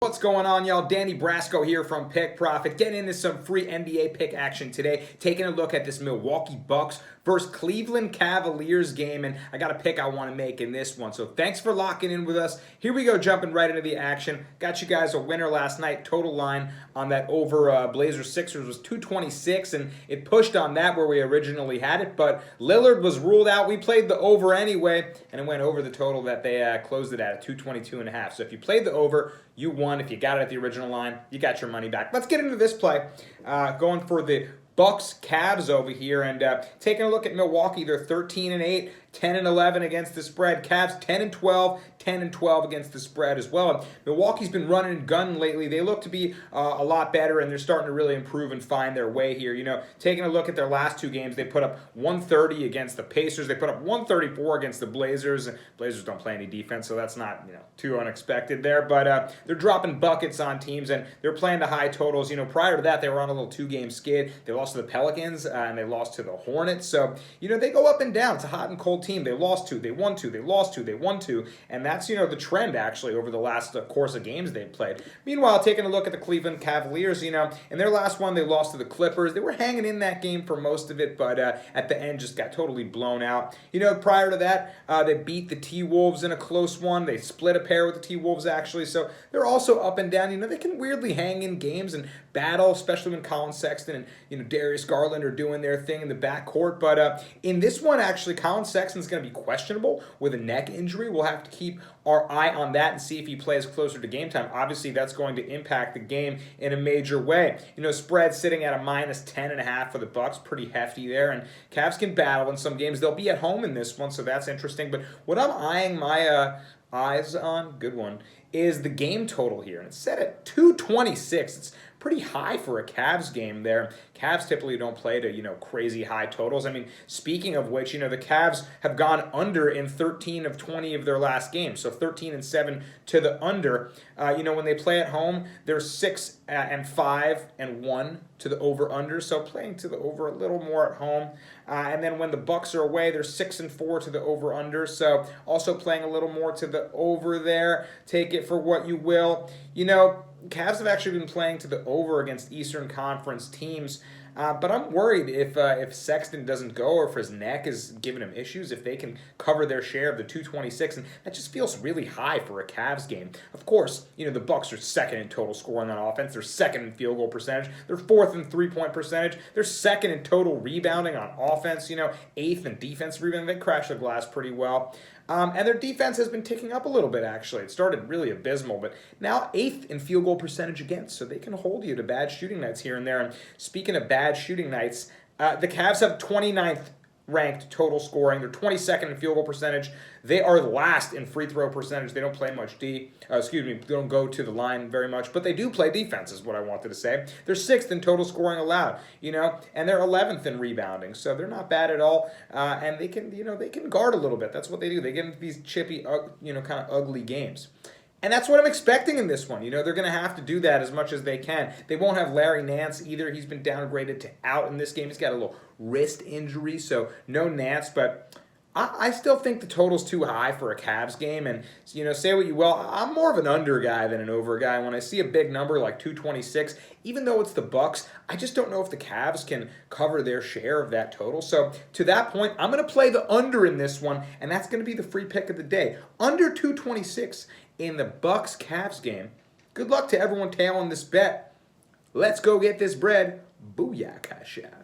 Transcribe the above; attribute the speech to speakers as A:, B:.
A: What's going on, y'all? Danny Brasco here from Pick Profit. Getting into some free NBA pick action today. Taking a look at this Milwaukee Bucks versus Cleveland Cavaliers game, and I got a pick I want to make in this one. So thanks for locking in with us. Here we go, jumping right into the action. Got you guys a winner last night. Total line on that over Blazers Sixers was 226, and it pushed on that where we originally had it, but Lillard was ruled out. We played the over anyway, and it went over the total that they closed it at 222.5. So if you played the over, you won. If you got it at the original line, you got your money back. Let's get into this play. Going for the Bucks Cavs over here, and taking a look at Milwaukee. They're 13-8, 10-11 against the spread. Cavs 10-12, 10-12 against the spread as well. And Milwaukee's been running and gunning lately. They look to be a lot better, and they're starting to really improve and find their way here. You know, taking a look at their last two games, they put up 130 against the Pacers. They put up 134 against the Blazers. Blazers don't play any defense, so that's not too unexpected there. But they're dropping buckets on teams, and they're playing the high totals. You know, prior to that, they were on a little two-game skid. They lost to the Pelicans, and they lost to the Hornets. So, they go up and down. It's a hot and cold team. They lost two, they won two, they lost two, they won two, and that's, the trend, actually, over the last course of games they've played. Meanwhile, taking a look at the Cleveland Cavaliers, in their last one, they lost to the Clippers. They were hanging in that game for most of it, but at the end just got totally blown out. Prior to that, they beat the T-Wolves in a close one. They split a pair with the T-Wolves, actually, so they're also up and down. They can weirdly hang in games and battle, especially when Colin Sexton and, Darius Garland are doing their thing in the backcourt. But in this one, actually, Colin Sexton's going to be questionable with a neck injury. We'll have to keep our eye on that and see if he plays closer to game time. Obviously, that's going to impact the game in a major way. Spread sitting at a -10.5 for the Bucks, pretty hefty there. And Cavs can battle in some games. They'll be at home in this one, so that's interesting. But what I'm eyeing my eyes on, good one, is the game total here. And it's set at 226. It's pretty high for a Cavs game there. Cavs typically don't play to, crazy high totals. I mean, speaking of which, the Cavs have gone under in 13 of 20 of their last games. So 13-7 to the under. When they play at home, they're 6-5-1 to the over-under. So playing to the over a little more at home. And then when the Bucks are away, they're 6-4 to the over-under. So also playing a little more to the over there. Take it for what you will. Cavs have actually been playing to the over against Eastern Conference teams, but I'm worried if Sexton doesn't go or if his neck is giving him issues, if they can cover their share of the 226, and that just feels really high for a Cavs game. Of course, the Bucks are second in total scoring on offense. They're second in field goal percentage. They're fourth in three-point percentage. They're second in total rebounding on offense. Eighth in defense rebounding. They crash the glass pretty well. And their defense has been ticking up a little bit, actually. It started really abysmal, but now 8th in field goal percentage against, so they can hold you to bad shooting nights here and there. And speaking of bad shooting nights, the Cavs have 29th ranked total scoring. They're 22nd in field goal percentage. They are last in free throw percentage. They don't play much they don't go to the line very much, but they do play defense, is what I wanted to say. They're 6th in total scoring allowed, and they're 11th in rebounding, so they're not bad at all. And they can, they can guard a little bit. That's what they do. They get into these chippy, kind of ugly games. And that's what I'm expecting in this one. They're going to have to do that as much as they can. They won't have Larry Nance either. He's been downgraded to out in this game. He's got a little wrist injury, so no Nance. But I still think the total's too high for a Cavs game. And, say what you will, I'm more of an under guy than an over guy. When I see a big number like 226, even though it's the Bucks, I just don't know if the Cavs can cover their share of that total. So to that point, I'm going to play the under in this one, and that's going to be the free pick of the day. Under 226 in the Bucks-Cavs game. Good luck to everyone tailing this bet. Let's go get this bread. Booyah, Kasha.